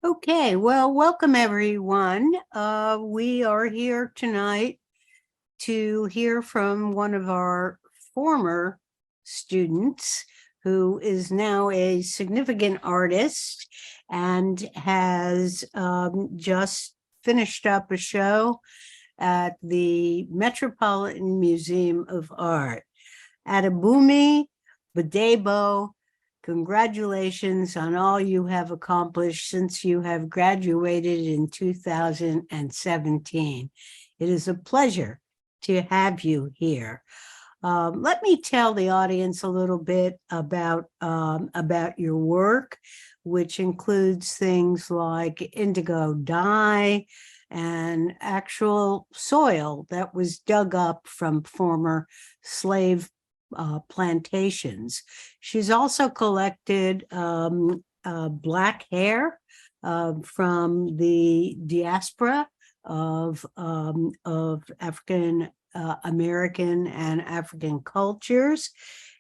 Okay, well, welcome everyone. We are here tonight to hear from one of our former students who is now a significant artist and has just finished up a show at the Metropolitan Museum of Art. Adebunmi Gbadebo, congratulations on all you have accomplished since you have graduated in 2017. It is a pleasure to have you here. Let me tell the audience a little bit about your work, which includes things like indigo dye and actual soil that was dug up from former slave plantations. She's also collected black hair from the diaspora of African American and African cultures.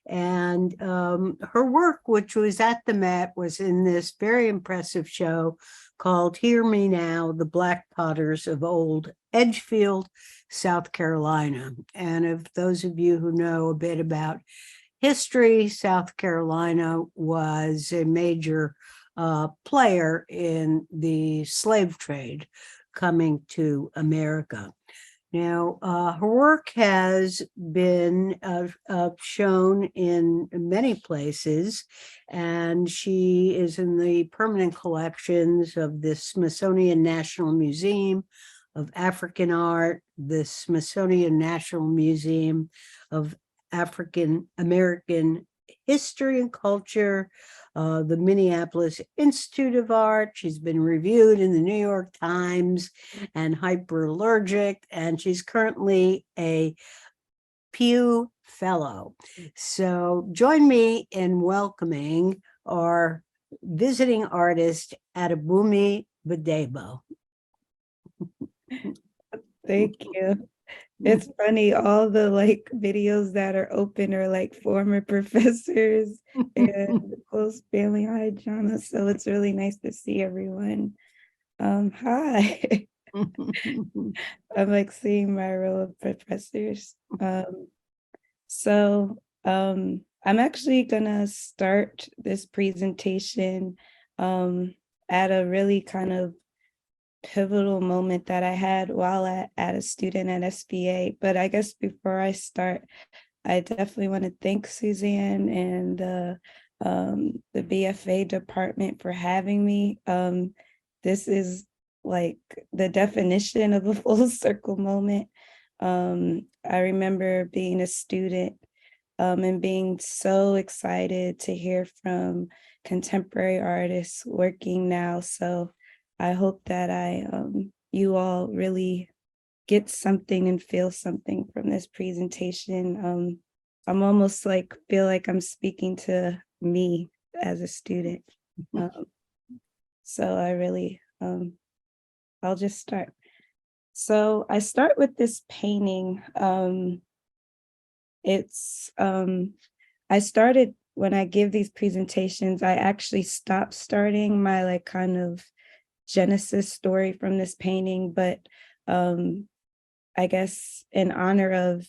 And her work, which was at the Met, was in this very impressive show called Hear Me Now, The Black Potters of Old Edgefield, South Carolina. And if those of you who know a bit about history, South Carolina was a major player in the slave trade coming to America. Now, her work has been shown in many places, and she is in the permanent collections of the Smithsonian National Museum of African Art, the Smithsonian National Museum of African American History and Culture, the Minneapolis Institute of Art. She's been reviewed in the New York Times and Hyperallergic, and she's currently a Pew Fellow. So join me in welcoming our visiting artist, Adebunmi Gbadebo. Thank you. It's funny, all the videos that are open are former professors and close family. Hi, Jana. So it's really nice to see everyone. Hi. I'm seeing my row of professors. I'm actually gonna start this presentation at a really kind of pivotal moment that I had while at a student at SBA. But I guess before I start, I definitely want to thank Suzanne and the BFA department for having me. This is the definition of a full circle moment. I remember being a student and being so excited to hear from contemporary artists working now. So I hope that you all really get something and feel something from this presentation. I'm almost feel like I'm speaking to me as a student. So I really, I'll just start. So I start with this painting. I started, when I give these presentations, I actually stopped starting my kind of genesis story from this painting, but I guess in honor of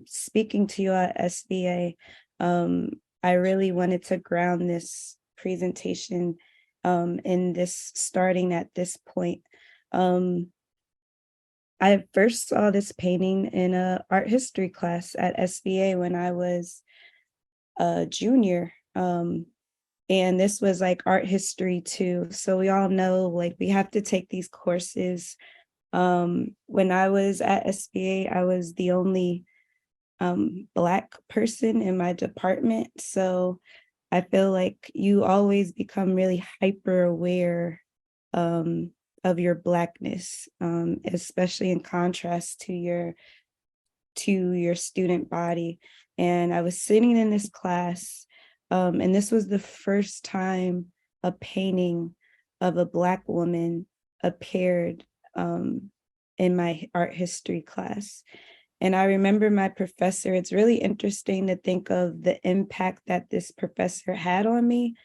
speaking to you at SBA, I really wanted to ground this presentation in this, starting at this point. I first saw this painting in an art history class at SBA when I was a junior. And this was art history too. So we all know we have to take these courses. When I was at SBA, I was the only Black person in my department. So I feel like you always become really hyper aware of your Blackness, especially in contrast to your student body. And I was sitting in this class, and this was the first time a painting of a Black woman appeared in my art history class. And I remember my professor, it's really interesting to think of the impact that this professor had on me.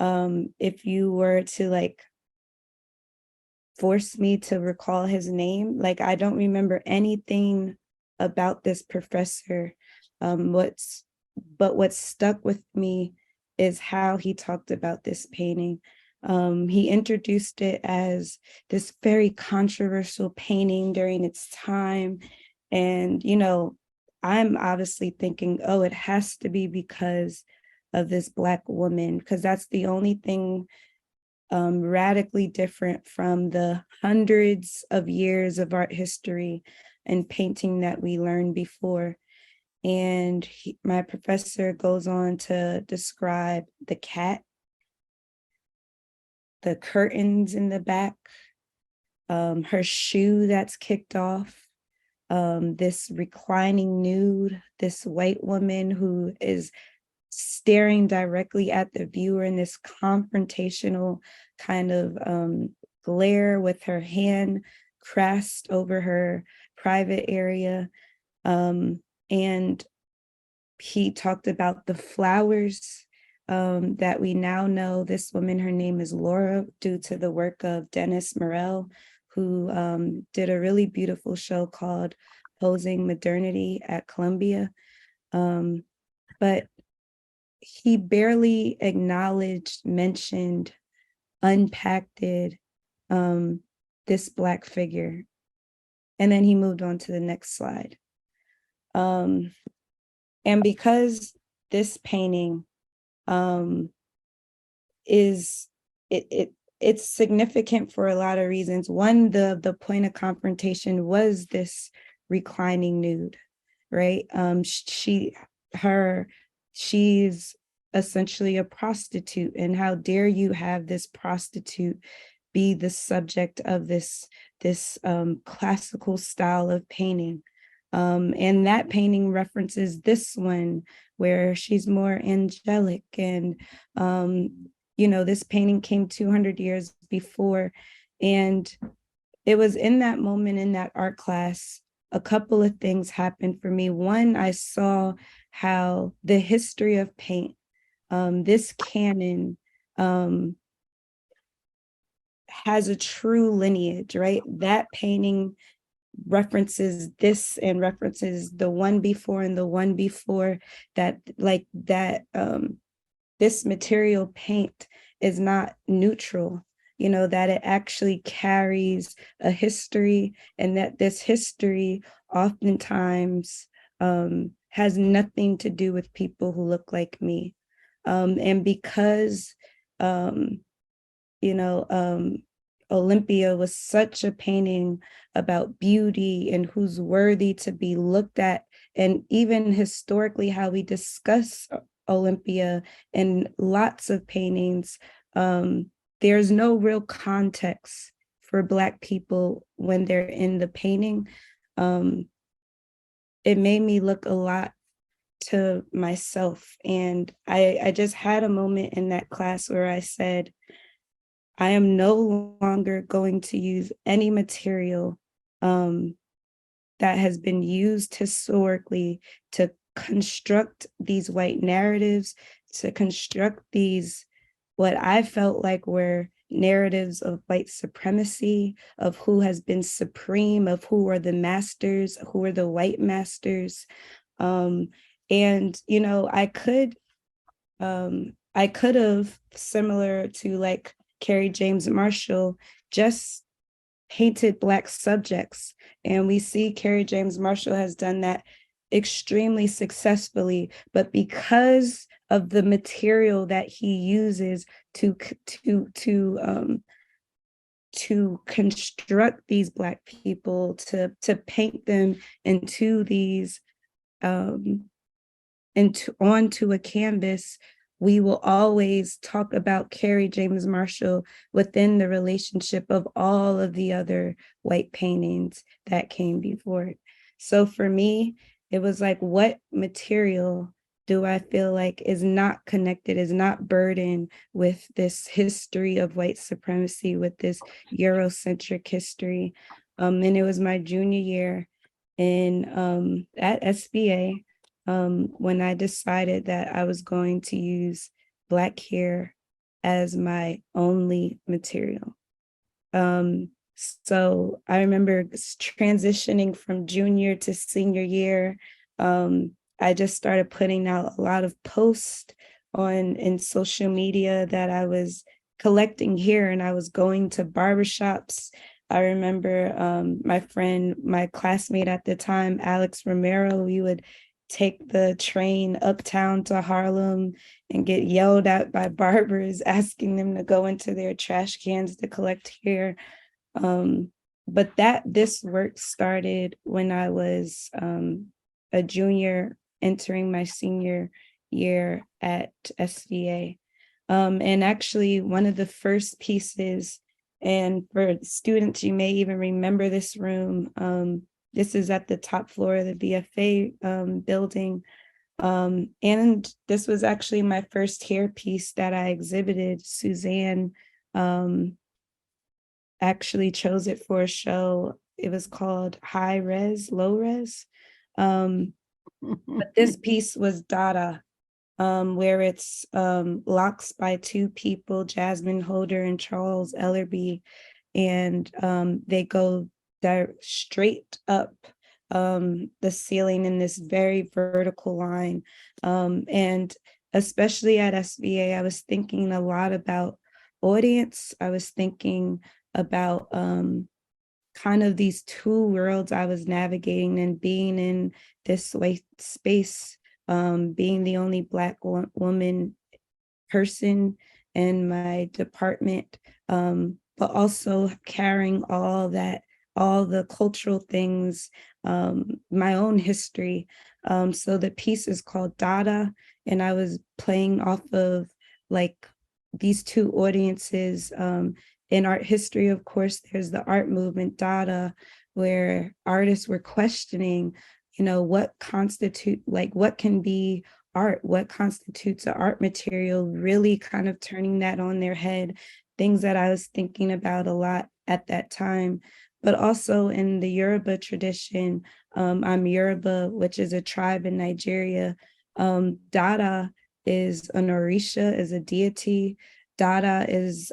If you were to force me to recall his name. Like, I don't remember anything about this professor. But what stuck with me is how he talked about this painting. He introduced it as this very controversial painting during its time. And, you know, I'm obviously thinking, oh, it has to be because of this Black woman, because that's the only thing radically different from the hundreds of years of art history and painting that we learned before. And my professor goes on to describe the cat, the curtains in the back, her shoe that's kicked off, this reclining nude, this white woman who is staring directly at the viewer in this confrontational kind of glare with her hand crossed over her private area. And he talked about the flowers that we now know. This woman, her name is Laura, due to the work of Dennis Morel, who did a really beautiful show called Posing Modernity at Columbia. But he barely acknowledged, mentioned, unpacked this Black figure. And then he moved on to the next slide. And because this painting it's significant for a lot of reasons. One, the point of confrontation was this reclining nude, right? She's essentially a prostitute, and how dare you have this prostitute be the subject of this classical style of painting. And that painting references this one where she's more angelic. And, you know, this painting came 200 years before. And it was in that moment in that art class, a couple of things happened for me. One, I saw how the history of paint, this canon, has a true lineage, right? That painting references this and references the one before and the one before, that this material paint is not neutral, you know, that it actually carries a history, and that this history oftentimes has nothing to do with people who look like me. And because Olympia was such a painting about beauty and who's worthy to be looked at, and even historically how we discuss Olympia in lots of paintings, there's no real context for Black people when they're in the painting. It made me look a lot to myself, and I just had a moment in that class where I said, I am no longer going to use any material that has been used historically to construct these white narratives, to construct these, what I felt like were narratives of white supremacy, of who has been supreme, of who are the masters, who are the white masters. And, you know, I could have, similar to like Carrie James Marshall, just painted Black subjects. And we see Carrie James Marshall has done that extremely successfully, but because of the material that he uses to construct these Black people, to paint them into these onto a canvas, we will always talk about Carrie James Marshall within the relationship of all of the other white paintings that came before it. So for me, it was like, what material do I feel like is not connected, is not burdened with this history of white supremacy, with this Eurocentric history? And it was my junior year at SBA, when I decided that I was going to use Black hair as my only material. So I remember transitioning from junior to senior year. I just started putting out a lot of posts in social media that I was collecting here, and I was going to barbershops. I remember my classmate at the time, Alex Romero, we would take the train uptown to Harlem and get yelled at by barbers asking them to go into their trash cans to collect hair. But this work started when I was a junior entering my senior year at SVA. And actually one of the first pieces, and for students, you may even remember this room. This is at the top floor of the BFA building. And this was actually my first hair piece that I exhibited. Suzanne actually chose it for a show. It was called High Res, Low Res. But this piece was Dada, where it's locks by two people, Jasmine Holder and Charles Ellerby, and they go straight up the ceiling in this very vertical line. And especially at SVA, I was thinking a lot about audience. I was thinking about kind of these two worlds I was navigating, and being in this space, being the only Black woman person in my department, but also carrying all the cultural things, my own history. So the piece is called Dada, and I was playing off of like these two audiences. In art history, of course, there's the art movement Dada, where artists were questioning, what can be art, what constitutes an art material, really kind of turning that on their head, things that I was thinking about a lot at that time. But also in the Yoruba tradition, I'm Yoruba, which is a tribe in Nigeria. Dada is an orisha, is a deity. Dada is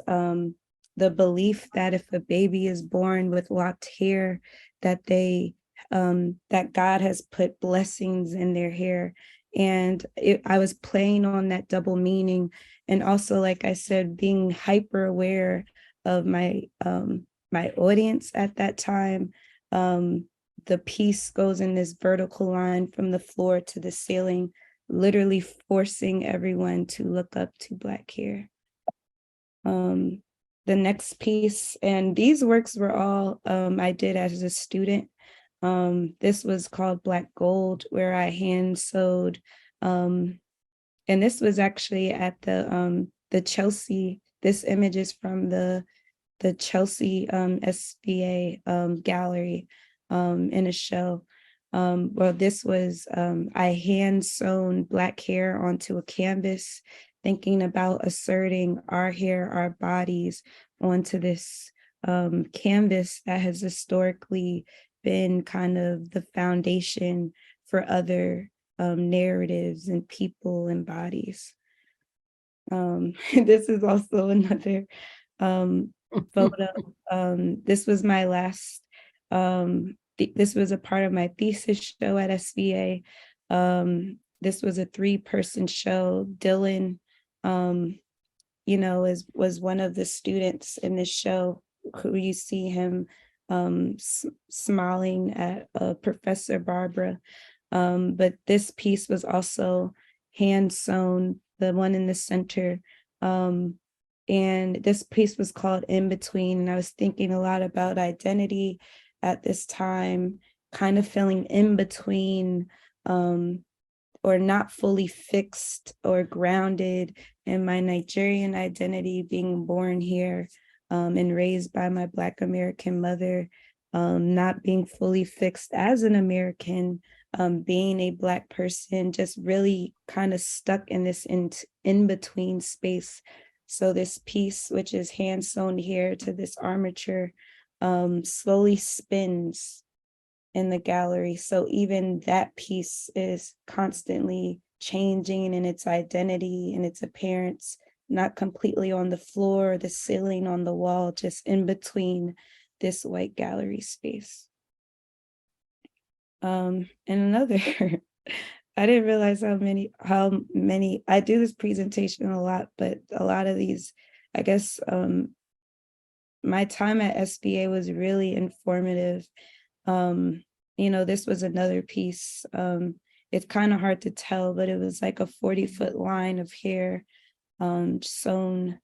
the belief that if a baby is born with locked hair, that that God has put blessings in their hair. And I was playing on that double meaning. And also, like I said, being hyper aware of my audience at that time. The piece goes in this vertical line from the floor to the ceiling, literally forcing everyone to look up to Black hair. The next piece, and these works were all I did as a student. This was called Black Gold, where I hand sewed, and this was actually at the Chelsea. This image is from the Chelsea SVA gallery in a show. Well, this was I hand sewn Black hair onto a canvas, thinking about asserting our hair, our bodies onto this canvas that has historically been kind of the foundation for other narratives and people and bodies. This is also another photo. This was my last, this was a part of my thesis show at SVA. This was a 3-person show. Dylan, was one of the students in this show, who you see him smiling at Professor Barbara. But this piece was also hand sewn, the one in the center. And this piece was called In Between. And I was thinking a lot about identity at this time, kind of feeling in between, or not fully fixed or grounded in my Nigerian identity, being born here and raised by my Black American mother, not being fully fixed as an American, being a Black person, just really kind of stuck in this in-between space. So this piece, which is hand sewn here to this armature, slowly spins in the gallery. So even that piece is constantly changing in its identity and its appearance, not completely on the floor or the ceiling on the wall, just in between this white gallery space. And another, I didn't realize how many, I do this presentation a lot, but a lot of these, I guess, my time at SBA was really informative. This was another piece. It's kind of hard to tell, but it was like a 40-foot line of hair sewn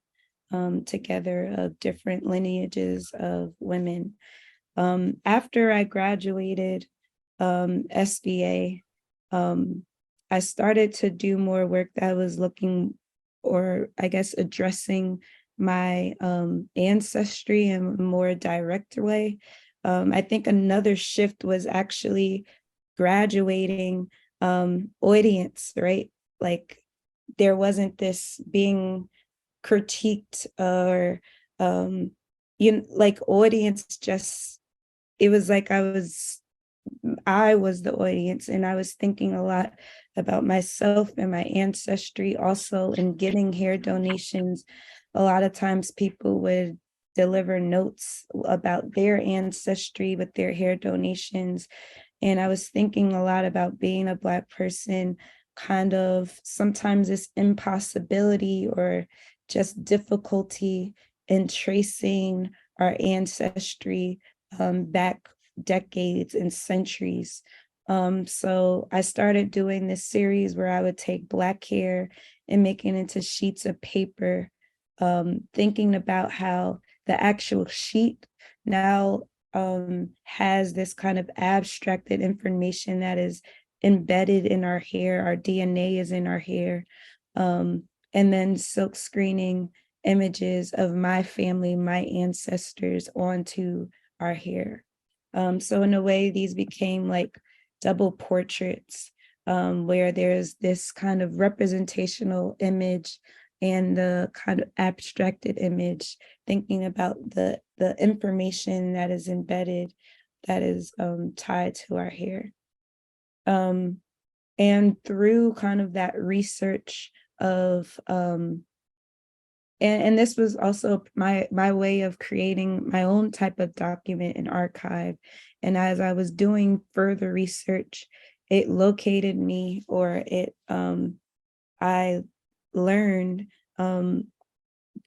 together of different lineages of women. After I graduated SBA, I started to do more work that was looking, or I guess addressing my ancestry in a more direct way. I think another shift was actually graduating audience, right? Like there wasn't this being critiqued or like audience, just it was like I was the audience, and I was thinking a lot about myself and my ancestry also, and getting hair donations. A lot of times people would deliver notes about their ancestry with their hair donations. And I was thinking a lot about being a Black person, kind of sometimes this impossibility or just difficulty in tracing our ancestry back decades and centuries. So I started doing this series where I would take Black hair and make it into sheets of paper, thinking about how the actual sheet now has this kind of abstracted information that is embedded in our hair. Our DNA is in our hair. And then silk screening images of my family, my ancestors onto our hair. So in a way, these became like double portraits, where there's this kind of representational image and the kind of abstracted image, thinking about the information that is embedded, that is tied to our hair. And through kind of that research of, and this was also my way of creating my own type of document and archive. And as I was doing further research, it located me, or I learned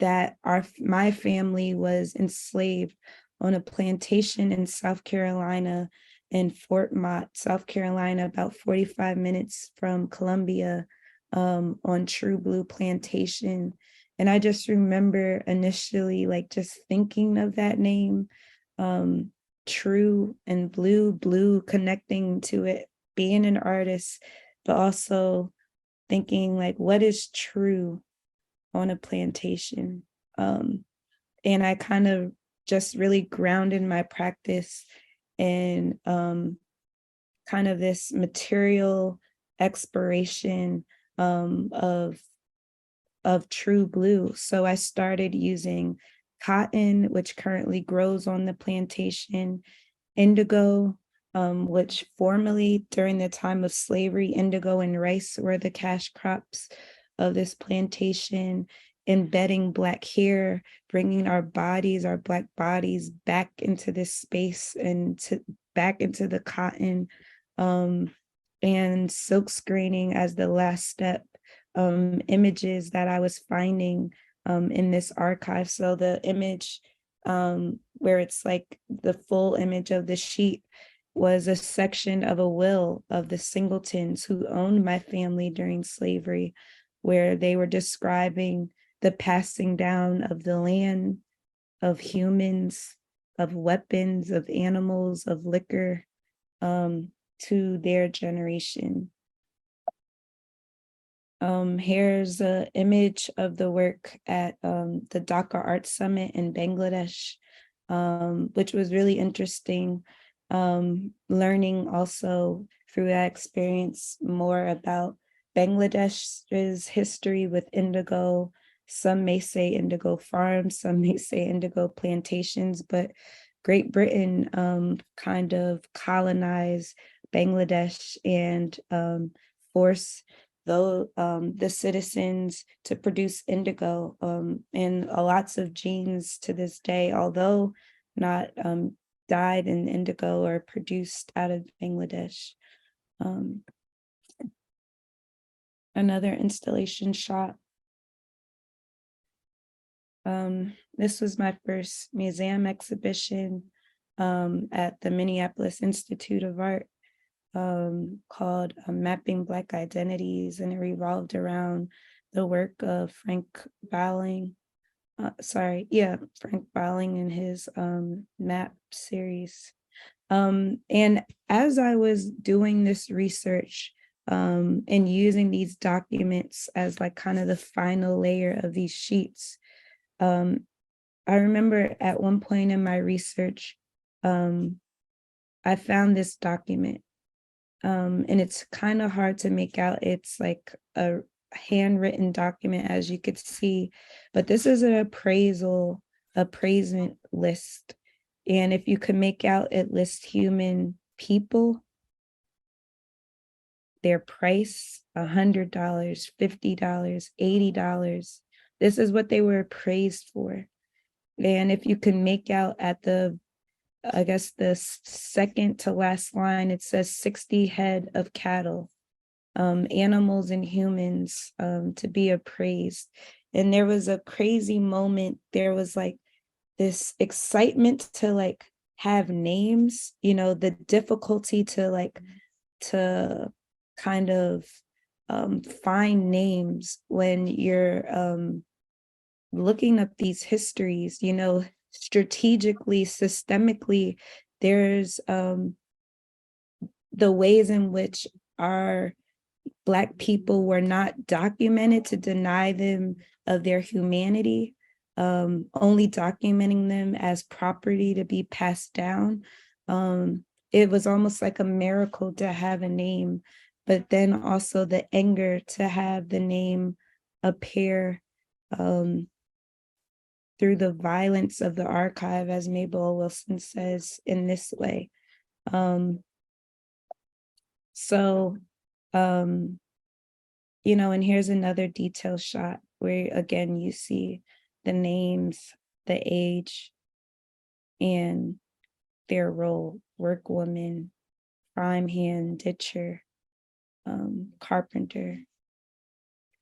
that my family was enslaved on a plantation in South Carolina, in Fort Mott, South Carolina, about 45 minutes from Columbia, on True Blue Plantation. And I just remember initially like just thinking of that name, True and Blue connecting to it, being an artist, but also thinking like, what is true on a plantation? And I kind of just really grounded my practice in kind of this material exploration of True Blue. So I started using cotton, which currently grows on the plantation, indigo, which formerly during the time of slavery, indigo and rice were the cash crops of this plantation, embedding Black hair, bringing our Black bodies back into this space and back into the cotton, and silk screening as the last step, images that I was finding in this archive. So the image where it's like the full image of the sheet was a section of a will of the Singletons who owned my family during slavery, where they were describing the passing down of the land, of humans, of weapons, of animals, of liquor, to their generation. Here's an image of the work at the Dhaka Art Summit in Bangladesh, which was really interesting. Learning also through that experience more about Bangladesh's history with indigo. Some may say indigo farms, some may say indigo plantations, but Great Britain kind of colonized Bangladesh and forced the citizens to produce indigo, and lots of genes to this day, although not dyed in indigo or produced out of Bangladesh. Another installation shot. This was my first museum exhibition at the Minneapolis Institute of Art, called Mapping Black Identities, and it revolved around the work of Frank Bowling. Frank Bowling and his map series. And as I was doing this research and using these documents as like kind of the final layer of these sheets, I remember at one point in my research, I found this document, and it's kind of hard to make out. It's like a handwritten document, as you could see, but this is an appraisement list. And if you could make out, it lists human people, their price, $100, $50, $80. This is what they were appraised for. And if you can make out at the, I guess the second to last line, it says 60 head of cattle, animals and humans to be appraised. And there was a crazy moment. There was like this excitement to like have names, you know, the difficulty to kind of find names when you're looking up these histories, you know, strategically, systemically. There's the ways in which our Black people were not documented to deny them of their humanity, only documenting them as property to be passed down. It was almost like a miracle to have a name, but then also the anger to have the name appear through the violence of the archive, as Mabel Wilson says, in this way. You know, and here's another detail shot where again you see the names, the age, and their role: workwoman, prime hand, ditcher, carpenter,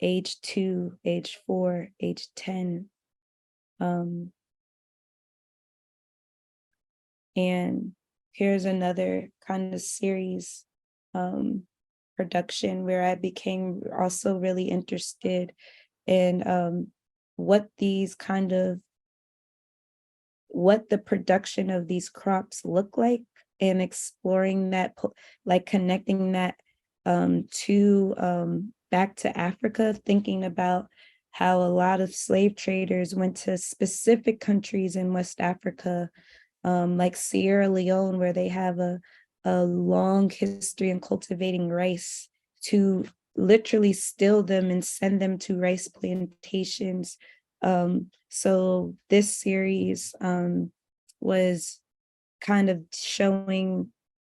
age 2, age 4, age 10. And here's another kind of series production where I became also really interested in what the production of these crops look like, and exploring that, like connecting that to back to Africa, thinking about how a lot of slave traders went to specific countries in West Africa, like Sierra Leone, where they have a long history in cultivating rice, to literally steal them and send them to rice plantations. So this series was kind of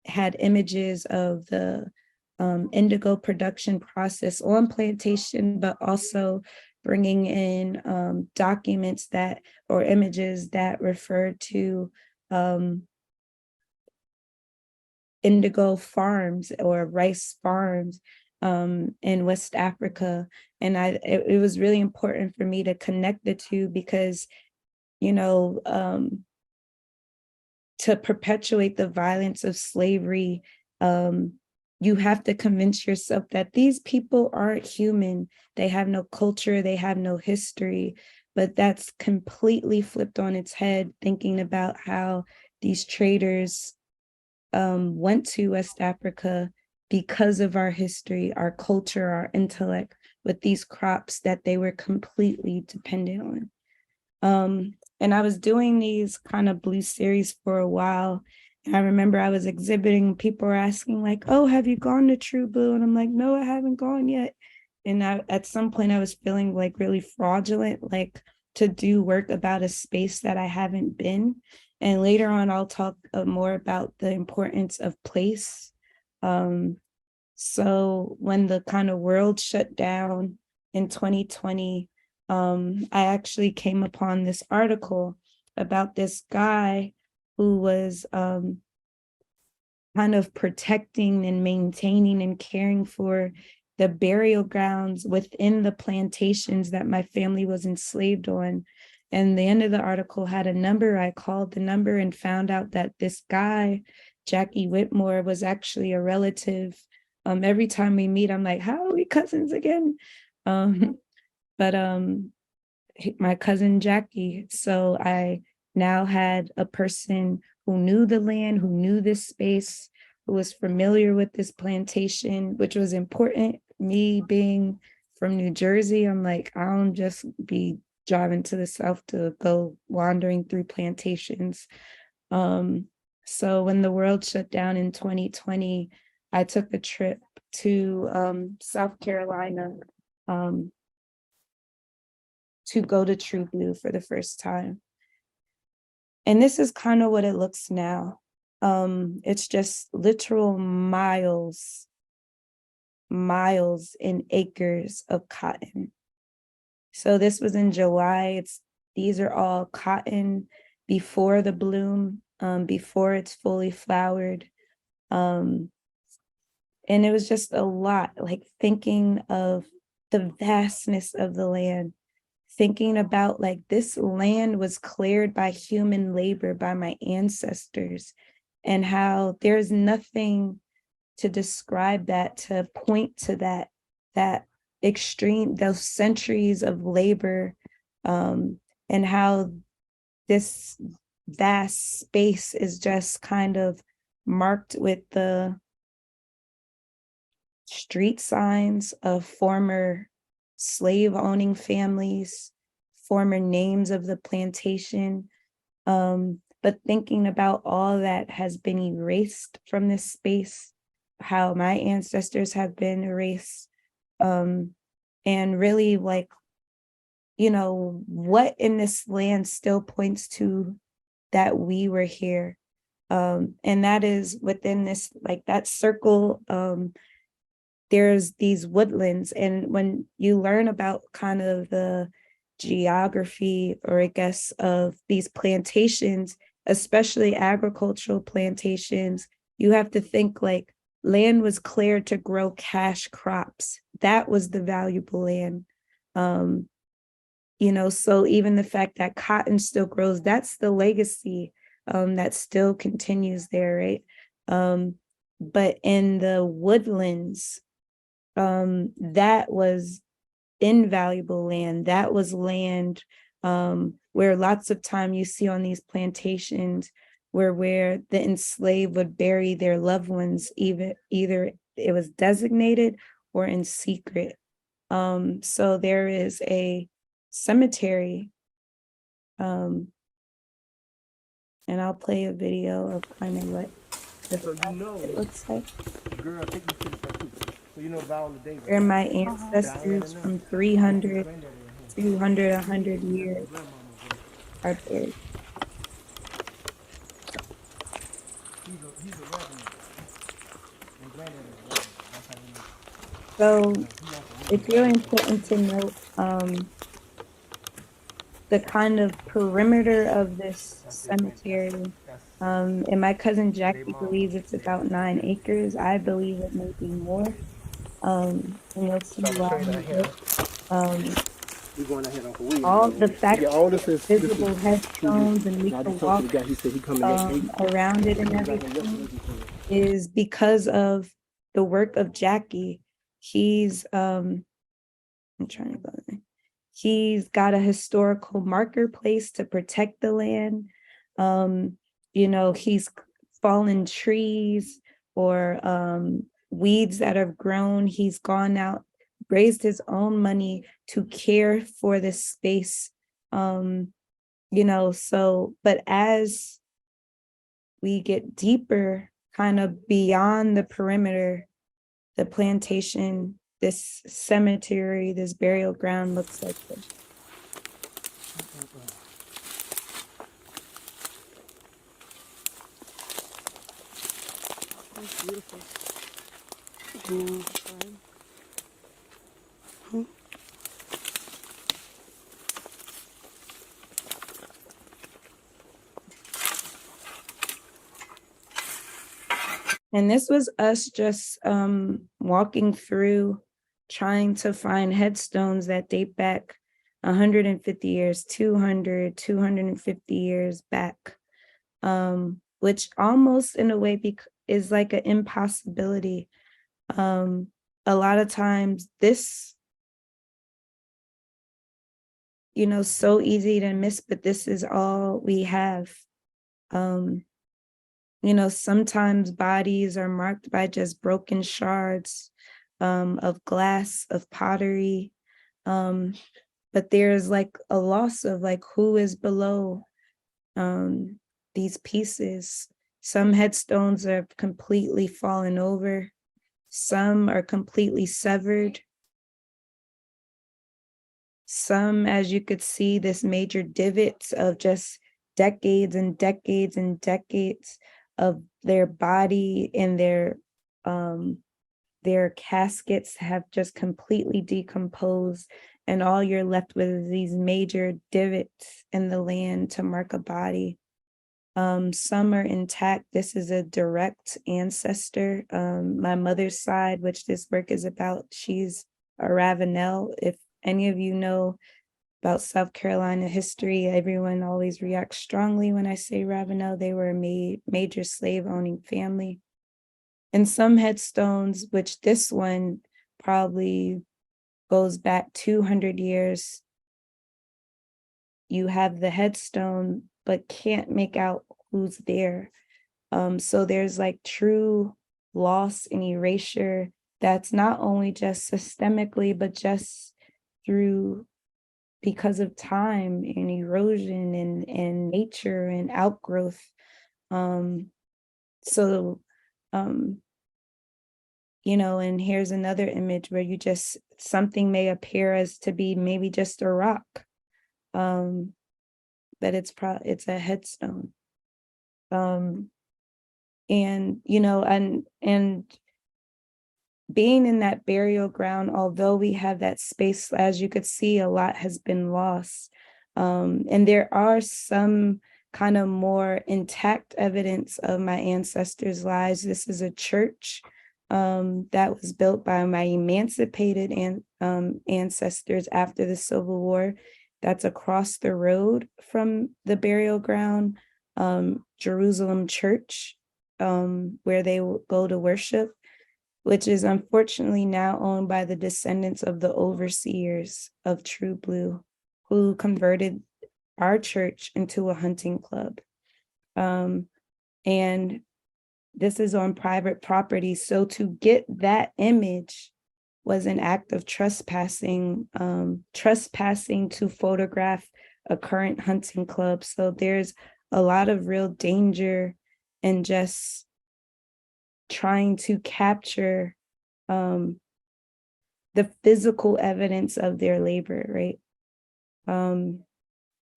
had images of the indigo production process on plantation, but also bringing in documents or images that refer to indigo farms or rice farms in West Africa. And it was really important for me to connect the two, because, you know, to perpetuate the violence of slavery, you have to convince yourself that these people aren't human. They have no culture, they have no history. But that's completely flipped on its head, thinking about how these traders went to West Africa because of our history, our culture, our intellect, with these crops that they were completely dependent on. And I was doing these kind of blue series for a while. And I remember I was exhibiting, people were asking like, oh, have you gone to True Blue? And I'm like, no, I haven't gone yet. And at some point I was feeling like really fraudulent, like to do work about a space that I haven't been. And later on, I'll talk more about the importance of place. So when the kind of world shut down in 2020, I actually came upon this article about this guy who was kind of protecting and maintaining and caring for the burial grounds within the plantations that my family was enslaved on. And the end of the article had a number. I called the number and found out that this guy, Jackie Whitmore, was actually a relative. Every time we meet, I'm like, how are we cousins again? But my cousin Jackie. So I now had a person who knew the land, who knew this space, who was familiar with this plantation, which was important. Me being from New Jersey, I'm like, I don't just be driving to the South to go wandering through plantations. So when the world shut down in 2020, I took a trip to South Carolina to go to True Blue for the first time. And this is kind of what it looks now. It's just literal miles and acres of cotton. So this was in July. These are all cotton before the bloom, before it's fully flowered. And it was just a lot, like thinking of the vastness of the land, thinking about like this land was cleared by human labor, by my ancestors, and how there's nothing to describe that, to point to that extreme, those centuries of labor, and how this vast space is just kind of marked with the street signs of former slave-owning families, former names of the plantation, but thinking about all that has been erased from this space, how my ancestors have been erased, and really like, you know, what in this land still points to that we were here. And that is within this, like that circle, there's these woodlands. And when you learn about kind of the geography, or I guess of these plantations, especially agricultural plantations, you have to think like land was cleared to grow cash crops. That was the valuable land. You know, so even the fact that cotton still grows, that's the legacy that still continues there, right? But in the woodlands, that was invaluable land. That was land where lots of time you see on these plantations where the enslaved would bury their loved ones, either it was designated or in secret. So there is a cemetery, and I'll play a video of kind of what it looks like. Girl, take me to the tattoo. So you know Viola Davis. Where my ancestors from 300, 200, 100 years are buried. He's a resident. And granddaddy is a resident. That's how you know. So it's really important to note the kind of perimeter of this cemetery. And my cousin Jackie believes it's about 9 acres. I believe it may be more. And you'll see why. We're going ahead Uncle William. All the fact all this is visible headstones and we can walk he said he coming around it and everything is because of the work of Jackie. He's I'm trying to go there. He's got a historical marker place to protect the land. You know, he's fallen trees or weeds that have grown. He's gone out, raised his own money to care for this space. You know, so, but as we get deeper, kind of beyond the perimeter, the plantation, this cemetery, this burial ground looks like this. That's beautiful. And this was us just walking through, trying to find headstones that date back 150 years, 200, 250 years back, which almost in a way is like an impossibility. A lot of times this, so easy to miss, but this is all we have. Sometimes bodies are marked by just broken shards of glass, of pottery. But there's like a loss of like who is below these pieces. Some headstones are completely fallen over. Some are completely severed. Some, as you could see, this major divots of just decades and decades and decades of their body and their caskets have just completely decomposed, and all you're left with is these major divots in the land to mark a body. Some are intact. This is a direct ancestor. My mother's side, which this work is about, she's a Ravenel. If any of you know about South Carolina history, everyone always reacts strongly when I say Ravenel. They were a major slave-owning family. And some headstones, which this one probably goes back 200 years, you have the headstone, but can't make out who's there. So there's like true loss and erasure that's not only just systemically, but just because of time and erosion and nature and outgrowth. And here's another image where something may appear as to be maybe just a rock, but it's a headstone. And being in that burial ground, although we have that space, as you could see, a lot has been lost. And there are some kind of more intact evidence of my ancestors' lives. This is a church that was built by my emancipated ancestors after the Civil War. That's across the road from the burial ground, Jerusalem Church, where they go to worship, which is unfortunately now owned by the descendants of the overseers of True Blue, who converted our church into a hunting club. And this is on private property. So to get that image was an act of trespassing to photograph a current hunting club. So there's a lot of real danger in just trying to capture the physical evidence of their labor, right? I'm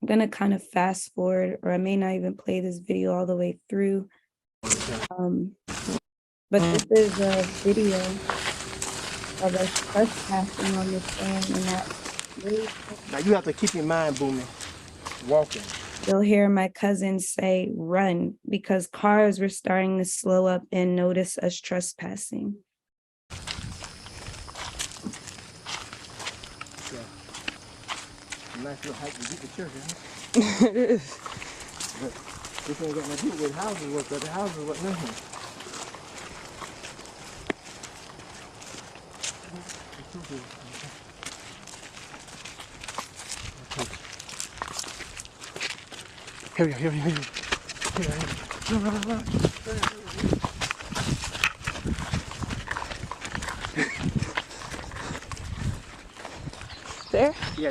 gonna kind of fast forward, or I may not even play this video all the way through. But this is a video of us trespassing on this land, and that Now you have to keep your mind booming, walking. you'll hear my cousin say, run, because cars were starting to slow up and notice us trespassing. Yeah. Nice little hike to get to church, isn't it? It is. But this ain't got nothing to do with houses, but the houses wasn't in here. Here. Run. There? Yeah.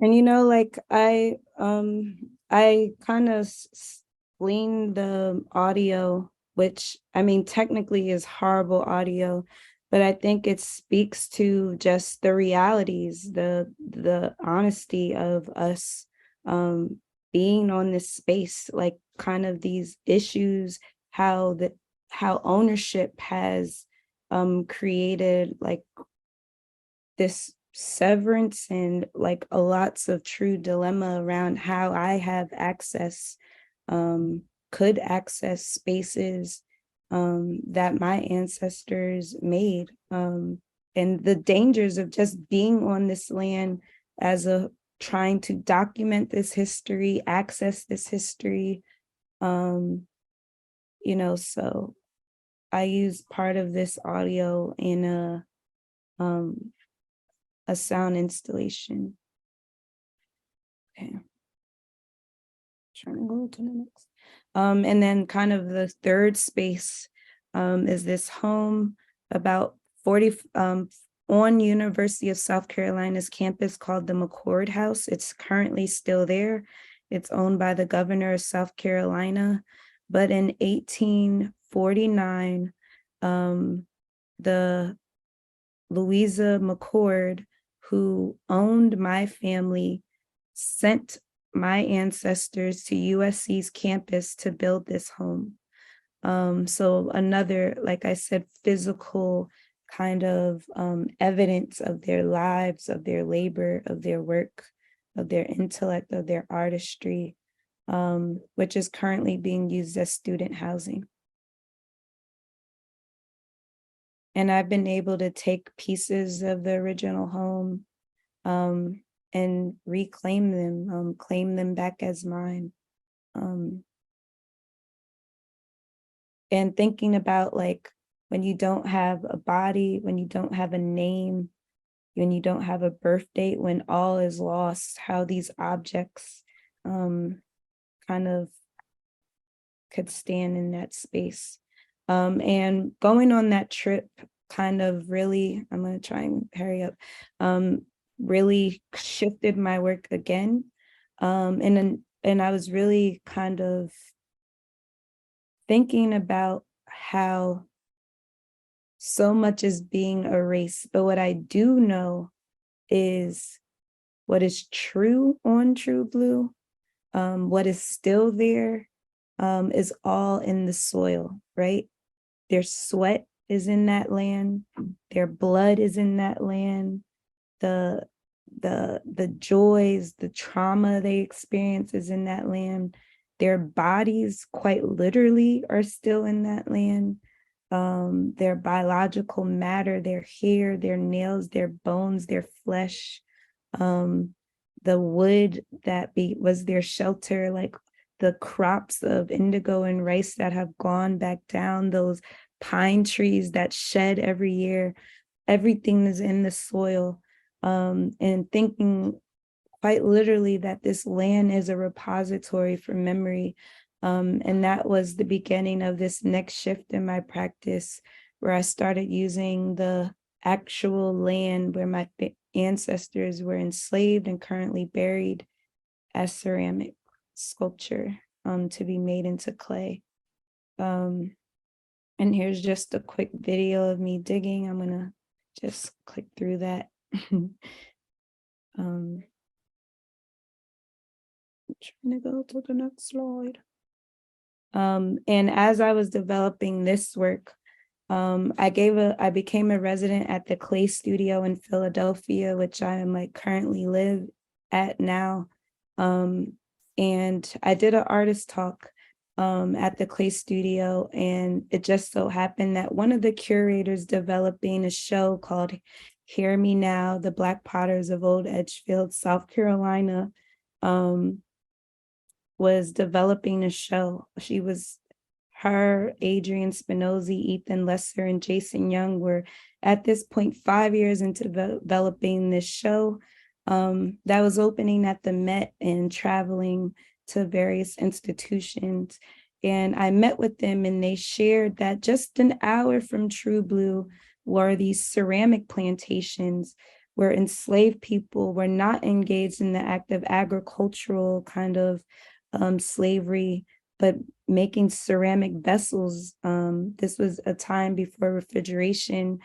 And like I kind of gleaned the audio, which I mean technically is horrible audio, but I think it speaks to just the realities, the honesty of us being on this space, like kind of these issues, how ownership has created like this severance and like a lots of true dilemma around how I have access, could access spaces that my ancestors made, and the dangers of just being on this land as a trying to document this history, access this history, so I use part of this audio in a sound installation. Okay. Trying to go to the next. And then kind of the third space is this home about 40 on University of South Carolina's campus called the McCord House. It's currently still there. It's owned by the governor of South Carolina. But in 1849, the Louisa McCord, who owned my family, sent my ancestors to USC's campus to build this home. So another, like I said, physical kind of evidence of their lives, of their labor, of their work, of their intellect, of their artistry, which is currently being used as student housing. And I've been able to take pieces of the original home and reclaim them, claim them back as mine. And thinking about like when you don't have a body, when you don't have a name, when you don't have a birth date, when all is lost, how these objects kind of could stand in that space. And going on that trip kind of really, I'm going to try and hurry up, really shifted my work again. And I was really kind of thinking about how so much is being erased. But what I do know is what is true on True Blue, what is still there, is all in the soil, right? Their sweat is in that land. Their blood is in that land. The joys, the trauma they experience is in that land. Their bodies quite literally are still in that land. Their biological matter, their hair, their nails, their bones, their flesh, the wood that was their shelter, like the crops of indigo and rice that have gone back down, those pine trees that shed every year, everything is in the soil. And thinking quite literally that this land is a repository for memory. And that was the beginning of this next shift in my practice, where I started using the actual land where my ancestors were enslaved and currently buried as ceramic sculpture to be made into clay. And here's just a quick video of me digging. I'm gonna just click through that. I'm trying to go to the next slide. And as I was developing this work, I became a resident at the Clay Studio in Philadelphia, which I am like currently live at now. And I did an artist talk at the Clay Studio, and it just so happened that one of the curators developing a show called Hear Me Now, the Black Potters of Old Edgefield, South Carolina, was developing a show. Her, Adrian Spinozzi, Ethan Lesser, and Jason Young were at this point 5 years into developing this show that was opening at the Met and traveling to various institutions. And I met with them, and they shared that just an hour from True Blue were these ceramic plantations where enslaved people were not engaged in the act of agricultural kind of slavery, but making ceramic vessels. This was a time before refrigeration,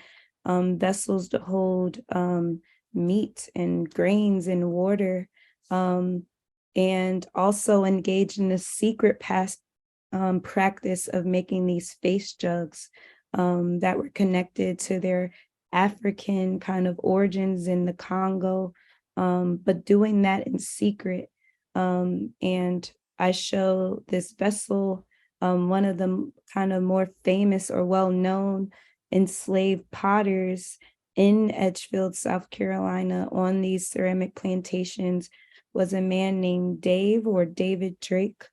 vessels to hold meat and grains and water, and also engaged in the secret past practice of making these face jugs that were connected to their African kind of origins in the Congo, but doing that in secret. And I show this vessel, one of the kind of more famous or well-known enslaved potters in Edgefield, South Carolina, on these ceramic plantations, was a man named Dave, or David Drake,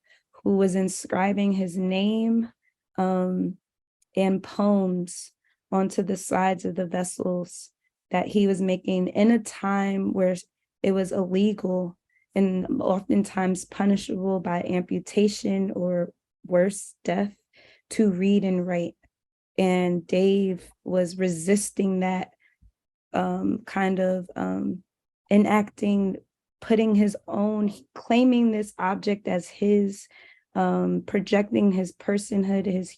who was inscribing his name and poems onto the sides of the vessels that he was making in a time where it was illegal and oftentimes punishable by amputation or worse, death, to read and write. And Dave was resisting that kind of enacting, putting his own, claiming this object as his, projecting his personhood, his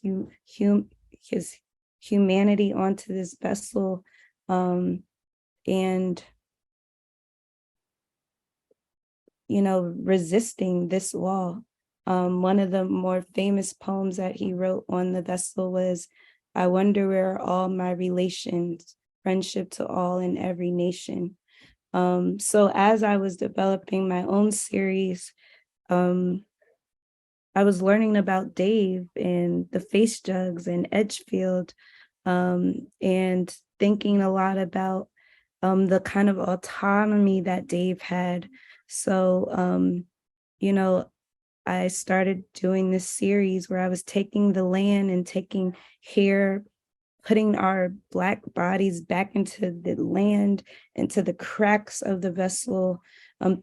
humanity onto this vessel, and resisting this law. One of the more famous poems that he wrote on the vessel was, "I wonder where are all my relations, friendship to all in every nation." So as I was developing my own series, I was learning about Dave and the face jugs and Edgefield, and thinking a lot about the kind of autonomy that Dave had. So, I started doing this series where I was taking the land and taking hair, putting our Black bodies back into the land, into the cracks of the vessel,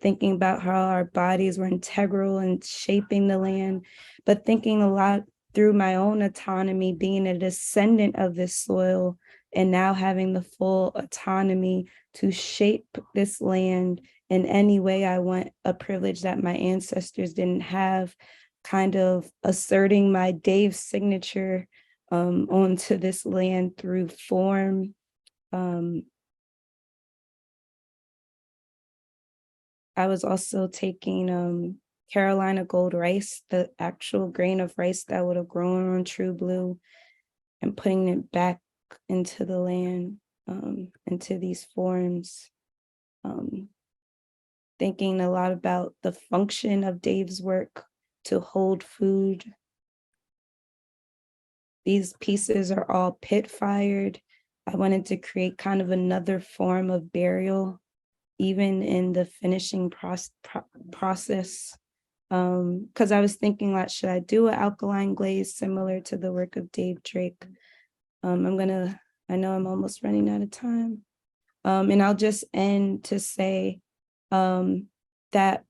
thinking about how our bodies were integral in shaping the land, but thinking a lot through my own autonomy, being a descendant of this soil, and now having the full autonomy to shape this land in any way I want, a privilege that my ancestors didn't have, kind of asserting my Dave signature onto this land through form. I was also taking Carolina gold rice, the actual grain of rice that would have grown on True Blue, and putting it back into the land, into these forms. Thinking a lot about the function of Dave's work to hold food. These pieces are all pit fired. I wanted to create kind of another form of burial, even in the finishing process. Because I was thinking, like, should I do an alkaline glaze similar to the work of Dave Drake? I know I'm almost running out of time. And I'll just end to say that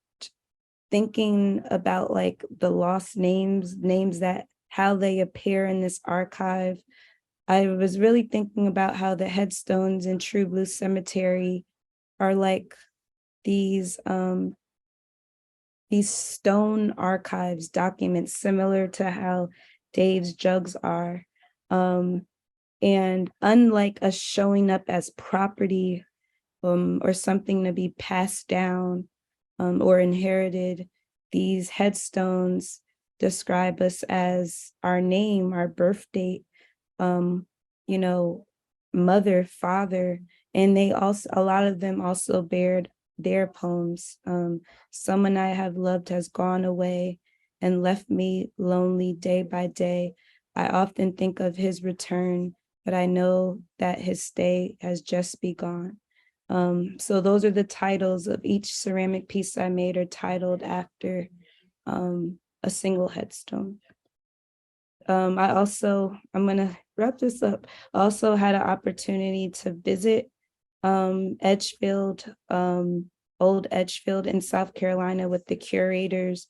thinking about like the lost names that how they appear in this archive, I was really thinking about how the headstones in True Blue Cemetery are like these stone archives, documents similar to how Dave's jugs are. And unlike us showing up as property or something to be passed down or inherited, these headstones describe us as our name, our birth date, mother, father, and they also, a lot of them also bared their poems. Someone I have loved has gone away and left me lonely day by day. I often think of his return, but I know that his stay has just begun. So those are the titles of each ceramic piece I made, are titled after a single headstone. I'm gonna wrap this up. I also had an opportunity to visit Edgefield, old Edgefield in South Carolina with the curators.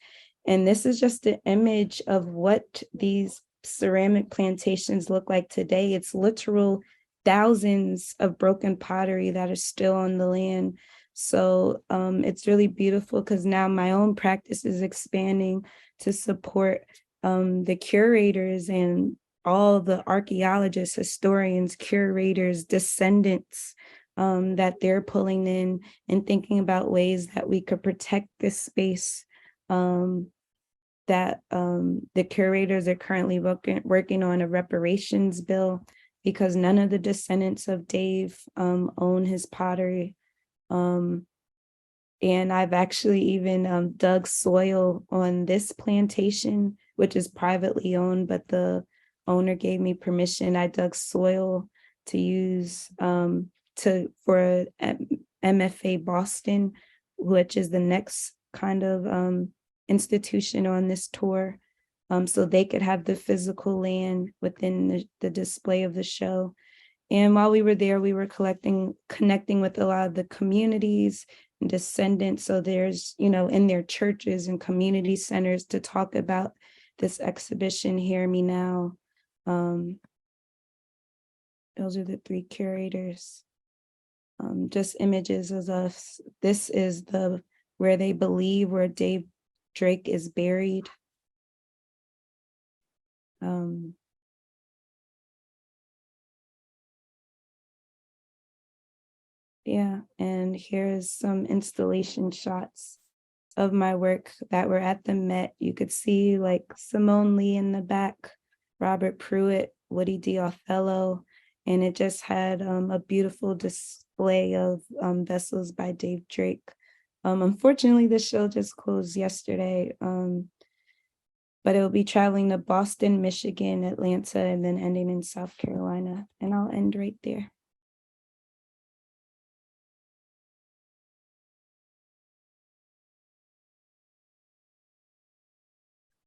And this is just an image of what these ceramic plantations look like today. It's literal thousands of broken pottery that are still on the land. So it's really beautiful because now my own practice is expanding to support the curators and all the archaeologists, historians, curators, descendants that they're pulling in and thinking about ways that we could protect this space that the curators are currently working on a reparations bill because none of the descendants of Dave own his pottery. And I've actually even dug soil on this plantation, which is privately owned, but the owner gave me permission. I dug soil to use for MFA Boston, which is the next kind of institution on this tour, so they could have the physical land within the display of the show. And while we were there, we were connecting with a lot of the communities and descendants. So there's, in their churches and community centers to talk about this exhibition, Hear Me Now. Those are the three curators. Just images of us. This is where they believe where Dave Drake is buried. Yeah, and here's some installation shots of my work that were at the Met. You could see like Simone Lee in the back, Robert Pruitt, Woody D. Othello, and it just had a beautiful display of vessels by Dave Drake. Unfortunately, the show just closed yesterday, but it will be traveling to Boston, Michigan, Atlanta, and then ending in South Carolina. And I'll end right there.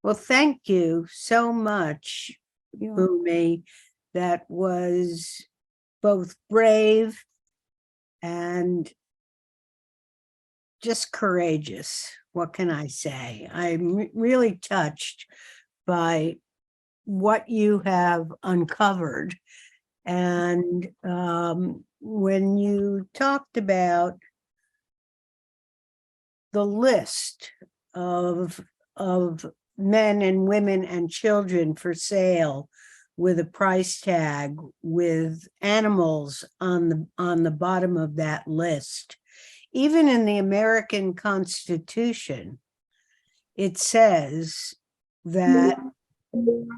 Well, thank you so much, Bumi. That was both brave and just courageous. What can I say? I'm really touched by what you have uncovered. And when you talked about the list of men and women and children for sale with a price tag with animals on the bottom of that list, even in the American Constitution, it says that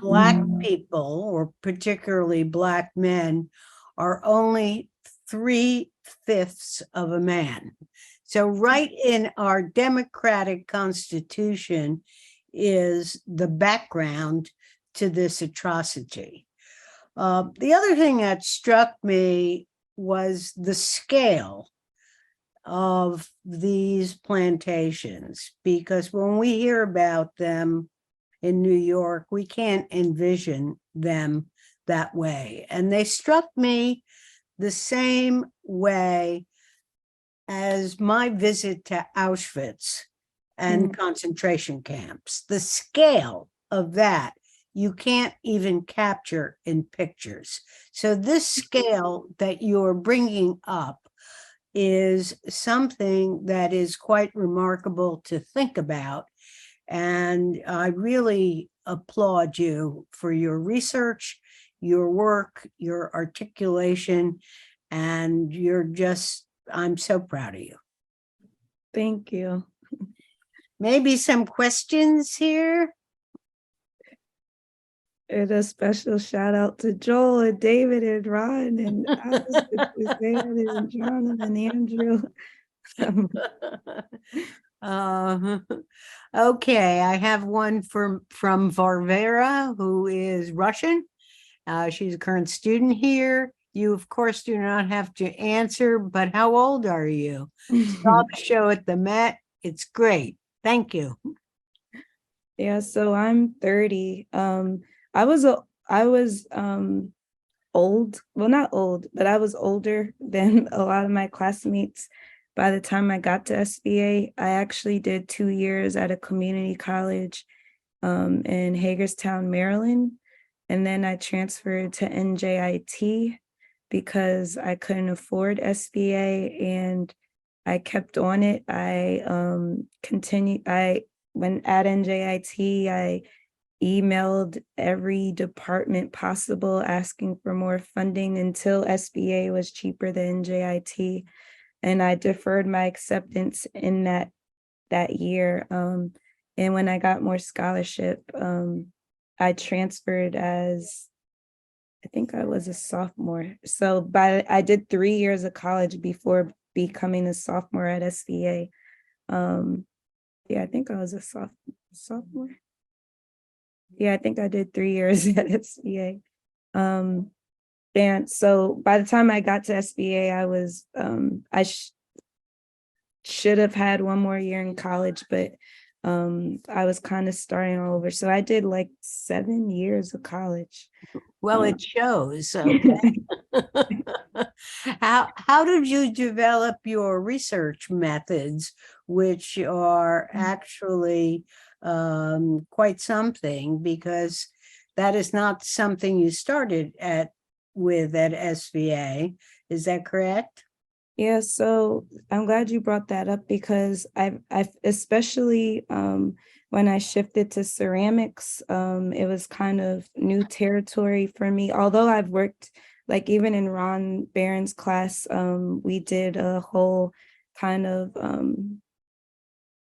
Black people, or particularly Black men, are only 3/5 of a man. So right in our democratic Constitution is the background to this atrocity. The other thing that struck me was the scale of these plantations, because when we hear about them in New York, we can't envision them that way. And they struck me the same way as my visit to Auschwitz and concentration camps. The scale of that, you can't even capture in pictures. So this scale that you're bringing up is something that is quite remarkable to think about. And I really applaud you for your research, your work, your articulation, and I'm so proud of you. Thank you. Maybe some questions here? And a special shout out to Joel and David and Ron and Alice and Suzanne and John and Andrew. Okay, I have one from Varvara, who is Russian. She's a current student here. You, of course, do not have to answer, but how old are you? Saw the show at the Met. It's great. Thank you. Yeah, so I'm 30. I was old, well, not old, but I was older than a lot of my classmates. By the time I got to SBA, I actually did 2 years at a community college in Hagerstown, Maryland. And then I transferred to NJIT. because I couldn't afford SVA, and I kept on it. I when at NJIT, I emailed every department possible asking for more funding until SVA was cheaper than NJIT. And I deferred my acceptance in that year. And when I got more scholarship, I transferred as, I think I was a sophomore. So I did 3 years of college before becoming a sophomore at SVA. Yeah, I think I was a sophomore. Yeah, I think I did 3 years at SVA. And so by the time I got to SVA, I was, I should have had one more year in college, but I was kind of starting all over. So I did like 7 years of college. Well, it shows. Okay. How did you develop your research methods, which are actually quite something, because that is not something you started with at SVA. Is that correct? Yeah, so I'm glad you brought that up, because I've especially when I shifted to ceramics, it was kind of new territory for me. Although I've worked, like even in Ron Barron's class, we did a whole kind of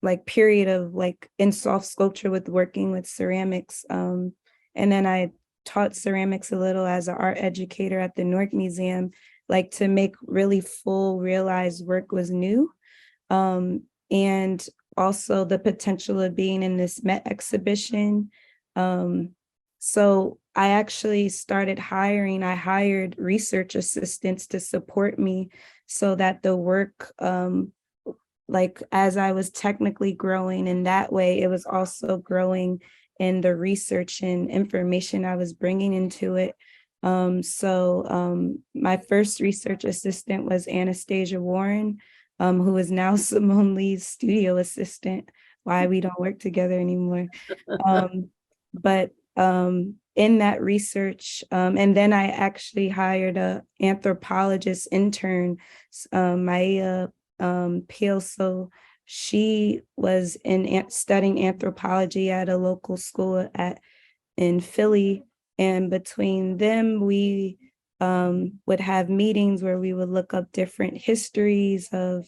like period of like in soft sculpture with working with ceramics. And then I taught ceramics a little as an art educator at the Newark Museum. Like to make really full realized work was new. And also the potential of being in this Met exhibition. So I actually started I hired research assistants to support me so that the work, like as I was technically growing in that way, it was also growing in the research and information I was bringing into it. So my first research assistant was Anastasia Warren, who is now Simone Lee's studio assistant. Why we don't work together anymore. But in that research, and then I actually hired a anthropologist intern, Maya Peel. So she was studying anthropology at a local school in Philly. And between them, we would have meetings where we would look up different histories of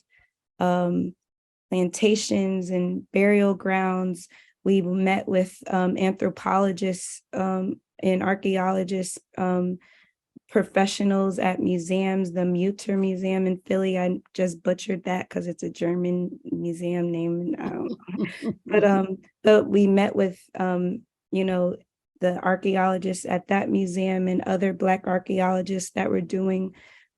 plantations and burial grounds. We met with anthropologists and archaeologists, professionals at museums, the Mutter Museum in Philly. I just butchered that because it's a German museum name. And I don't know. But we met with, the archaeologists at that museum and other Black archaeologists that were doing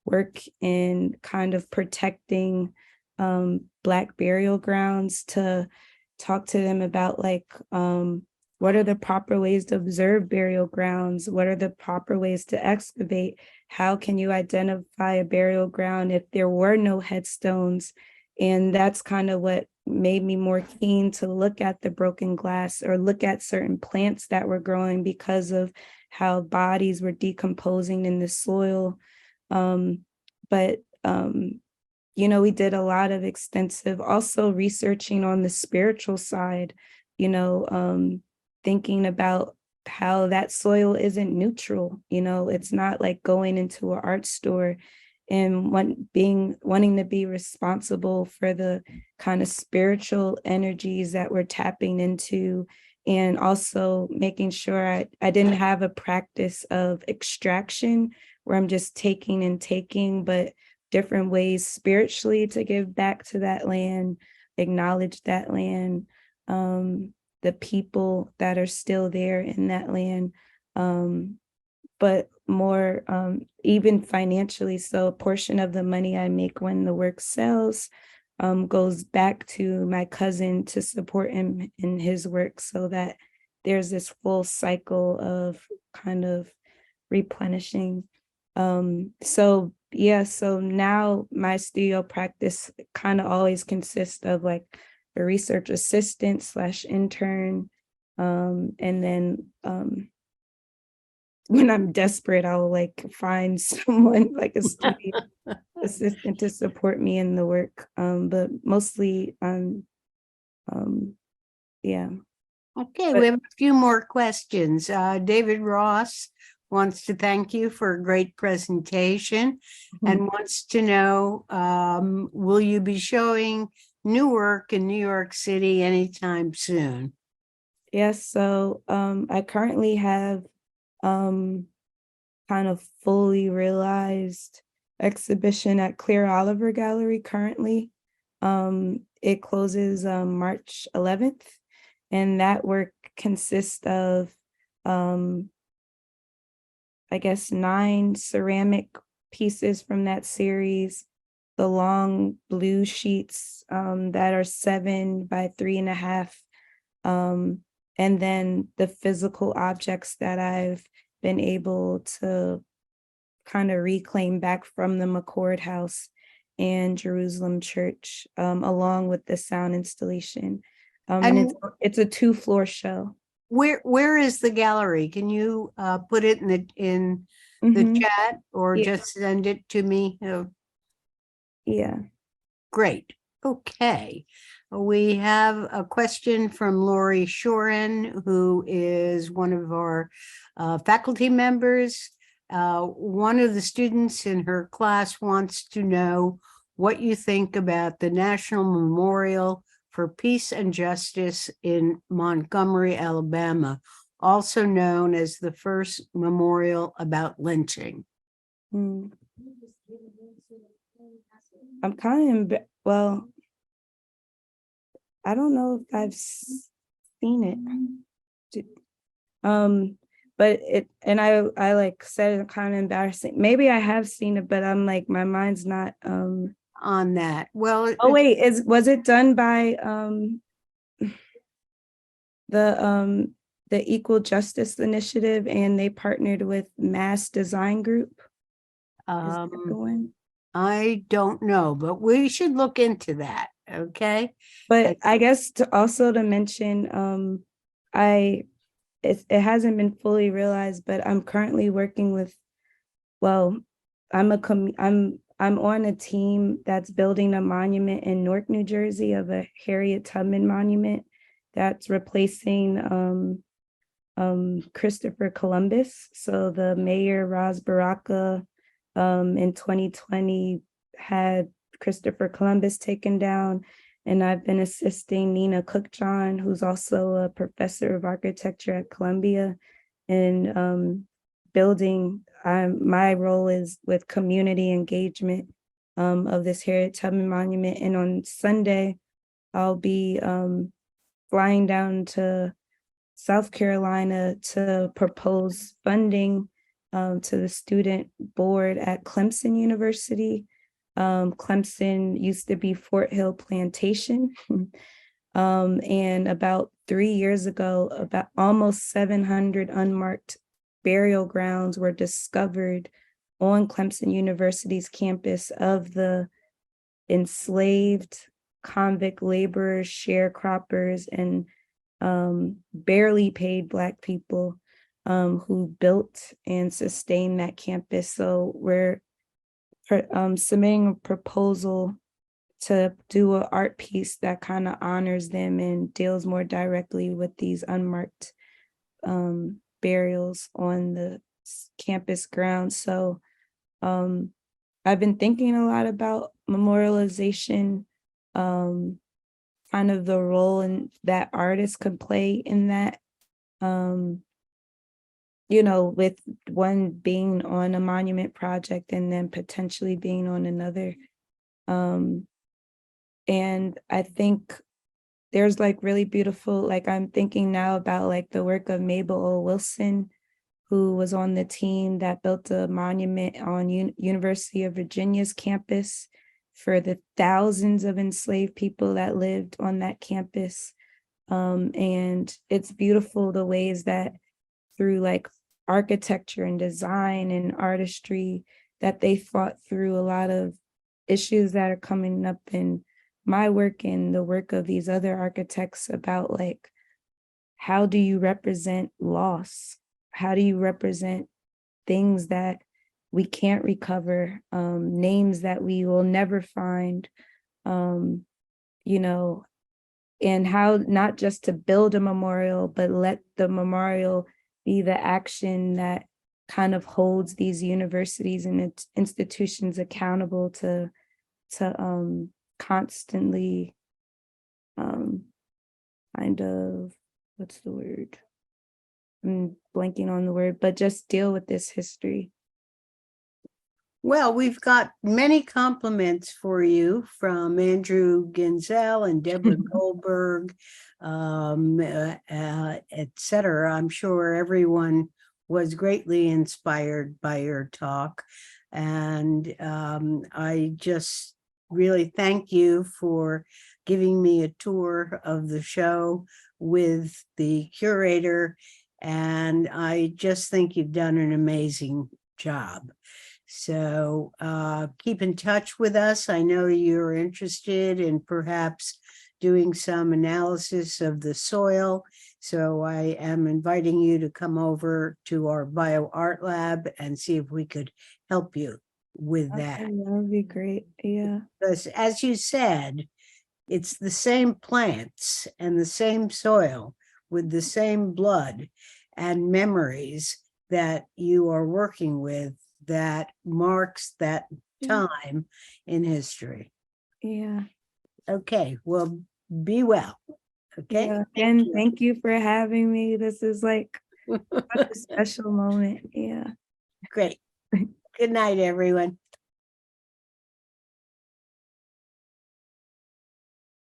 work in kind of protecting Black burial grounds, to talk to them about like, what are the proper ways to observe burial grounds? What are the proper ways to excavate? How can you identify a burial ground if there were no headstones? And that's kind of what made me more keen to look at the broken glass or look at certain plants that were growing because of how bodies were decomposing in the soil. We did a lot of extensive also researching on the spiritual side, thinking about how that soil isn't neutral. It's not like going into an art store and wanting to be responsible for the kind of spiritual energies that we're tapping into, and also making sure I didn't have a practice of extraction where I'm just taking, but different ways spiritually to give back to that land, acknowledge that land, the people that are still there in that land, but more even financially. So a portion of the money I make when the work sells goes back to my cousin to support him in his work, so that there's this full cycle of kind of replenishing. So now my studio practice kind of always consists of like a research assistant / intern, and then when I'm desperate, I'll like find someone like a studio assistant to support me in the work. But mostly yeah. Okay, But- we have a few more questions. David Ross wants to thank you for a great presentation and wants to know, will you be showing new work in New York City anytime soon? Yes, so I currently have kind of fully realized exhibition at Clear Oliver Gallery currently. It closes March 11th, and that work consists of I guess 9 ceramic pieces from that series, the long blue sheets that are 7 by 3.5, and then the physical objects that I've been able to kind of reclaim back from the McCord House and Jerusalem Church, along with the sound installation. And it's a 2-floor show. Where is the gallery? Can you put it in the Mhm. chat or Yeah. just send it to me? Yeah. Great. Okay. We have a question from Lori Shoren, who is one of our faculty members. One of the students in her class wants to know what you think about the National Memorial for Peace and Justice in Montgomery, Alabama, also known as the first memorial about lynching. Mm. I'm kind of, well, I don't know if I've seen it. But I like said it kind of embarrassing. Maybe I have seen it, but I'm like, my mind's not On that. Well, oh wait, was it done by the Equal Justice Initiative, and they partnered with Mass Design Group? Is that the one? I don't know, but we should look into that. Okay. But I guess to mention, it hasn't been fully realized, but I'm currently working with, well, I'm on a team that's building a monument in Newark, New Jersey, of a Harriet Tubman monument that's replacing Christopher Columbus. So the mayor, Ras Baraka, in 2020 had Christopher Columbus taken down, and I've been assisting Nina Cookjohn, who's also a professor of architecture at Columbia, in building. My role is with community engagement of this Harriet Tubman monument. And on Sunday, I'll be flying down to South Carolina to propose funding to the student board at Clemson University. Clemson used to be Fort Hill Plantation. And about 3 years ago, about almost 700 unmarked burial grounds were discovered on Clemson University's campus of the enslaved convict laborers, sharecroppers, and barely paid Black people who built and sustained that campus. So we're submitting a proposal to do an art piece that kind of honors them and deals more directly with these unmarked burials on the campus grounds. So I've been thinking a lot about memorialization, kind of the role that artists could play in that, with one being on a monument project and then potentially being on another. And I think there's like really beautiful, like I'm thinking now about like the work of Mabel O. Wilson, who was on the team that built a monument on University of Virginia's campus for the thousands of enslaved people that lived on that campus. And it's beautiful the ways that through like architecture and design and artistry that they fought through a lot of issues that are coming up in my work and the work of these other architects about like, how do you represent loss? How do you represent things that we can't recover, names that we will never find, you know, and how not just to build a memorial, but let the memorial be the action that kind of holds these universities and its institutions accountable to constantly kind of, what's the word? I'm blanking on the word, but just deal with this history. Well, we've got many compliments for you from Andrew Ginzel and Deborah Goldberg, et cetera. I'm sure everyone was greatly inspired by your talk. And I just really thank you for giving me a tour of the show with the curator. And I just think you've done an amazing job. So keep in touch with us. I know you're interested in perhaps doing some analysis of the soil. So I am inviting you to come over to our bio art lab and see if we could help you with that. Okay, that would be great. Yeah. Because as you said, it's the same plants and the same soil with the same blood and memories that you are working with that marks that time in history. Yeah. Okay, well, be well. Okay. Yeah. And thank you for having me. This is like such a special moment. Yeah. Great. Good night, everyone.